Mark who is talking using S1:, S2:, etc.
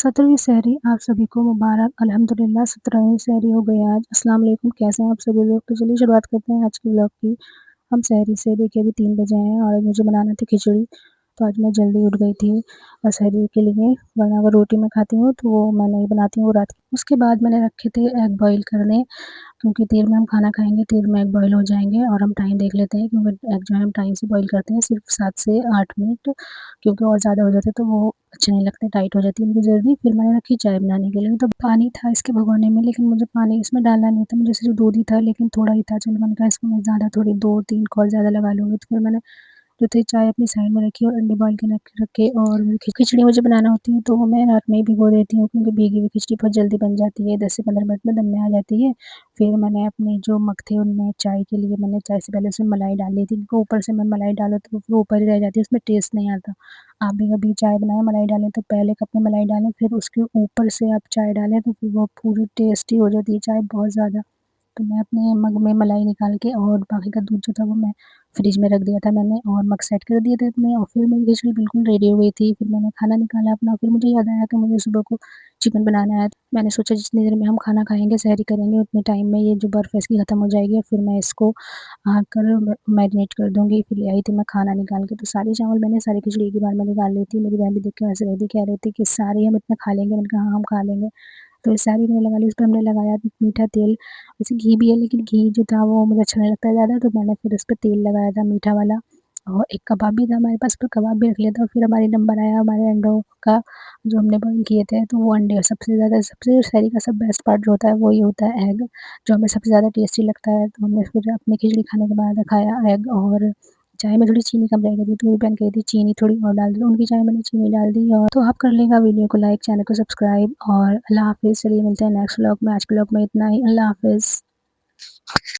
S1: 17वीं सहरी आप सभी को मुबारक। अल्हम्दुलिल्लाह 17वीं सहरी हो गई आज। अस्सलाम वालेकुम, कैसे हैं आप सभी लोग। तो चलिए शुरुआत करते हैं आज के व्लॉग की। हम सहरी से देखिए अभी 3 बजे हैं और मुझे बनाना थी खिचड़ी, तो आज मैं जल्दी उठ गई थी और सहरी के लिए, वरना अगर रोटी मैं खाती हूँ तो वो मैं नहीं बनाती हूँ, वो रात की। उसके बाद मैंने रखे थे एग बॉईल करने, क्योंकि देर में हम खाना खाएँगे, देर में एग बॉईल हो जाएँगे और हम टाइम देख लेते हैं, क्योंकि एग जो है हम टाइम से बॉईल करते हैं, सिर्फ 7 से 8 मिनट, क्योंकि और ज़्यादा हो जाते तो वो अच्छे नहीं लगते, टाइट हो जाती है उनकी जल्दी। फिर मैंने रखी चाय बनाने के लिए, तो पानी था इसके भगोने में, लेकिन मुझे पानी इसमें डालना नहीं था, मुझे सिर्फ दूध ही था, लेकिन थोड़ा ही था। चलो मैंने कहा इसको मैं ज़्यादा थोड़ी 2-3 कॉल ज़्यादा लगा लूँगी, तो फिर मैंने जो थी चाय अपनी साइड में रखी और अंडे बॉईल के रखे। और खिचड़ी मुझे बनाना होती है तो वो मैं रात में ही भिगो देती हूँ, क्योंकि भीगी हुई खिचड़ी बहुत जल्दी बन जाती है, 10 से 15 मिनट में दम में आ जाती है। फिर मैंने अपने जो मग थे उनमें चाय के लिए मैंने चाय से पहले उसमें मलाई डाल ली थी, क्योंकि ऊपर से मैं मलाई डालूँ तो वो ऊपर ही रह जाती है, उसमें टेस्ट नहीं आता। आप भी कभी चाय बनाएँ मलाई डालें तो पहले कप में मलाई डालें, फिर उसके ऊपर से आप चाय डालें तो फिर वो पूरी टेस्टी हो जाती है चाय बहुत ज़्यादा। तो मैं अपने मग में मलाई निकाल के और बाकी का दूध जो था वो मैं फ्रिज में रख दिया था मैंने, और मग सेट कर दिए थे अपने, और फिर मेरी खिचड़ी बिल्कुल रेडी हो गई थी। फिर मैंने खाना निकाला अपना, फिर मुझे याद आया कि मुझे सुबह को चिकन बनाना है। तो मैंने सोचा जितनी देर में हम खाना खाएँगे, सहरी करेंगे, उतने टाइम में ये जो बर्फ़ है इसकी ख़त्म हो जाएगी और फिर मैं इसको कर मैरिनेट कर दूँगी। फिर ले आई थी मैं खाना निकाल के, तो सारे चावल मैंने सारी खिचड़ी एक ही बार में निकाल ली थी। मेरी बहन भी देख के हँस रही थी, कह रही थी कि सारे हम इतना खा लेंगे? मैंने कहा हाँ, हम खा लेंगे। तो ये सारी मैंने लगा ली, उसपे हमने लगाया मीठा तेल, वैसे घी भी है लेकिन घी जो था वो मुझे अच्छा नहीं लगता ज़्यादा, तो मैंने फिर उसपे तेल लगाया था मीठा वाला। और एक कबाब भी था हमारे पास, तो कबाब भी रख लिया था। फिर हमारी नंबर आया हमारे अंडों का, जो हमने बॉयल किए थे, तो वो अंडे सबसे ज़्यादा, सबसे सहरी का सब बेस्ट पार्ट जो होता है वो ये होता है एग, जो हमें सबसे ज़्यादा टेस्टी लगता है। तो हमने फिर अपनी खिचड़ी खाने के बाद खाया एग, और चाय में थोड़ी चीनी कम रह गई थी, तो मेरी बहन कही थी चीनी थोड़ी और डाल दो, उनकी चाय में मैंने चीनी डाल दी। और तो आप कर लेगा वीडियो को लाइक, चैनल को सब्सक्राइब, और अल्लाह हाफ़िज़। चलिए मिलते हैं नेक्स्ट व्लॉग में, आज के व्लॉग में इतना ही। अल्लाह हाफ़िज़।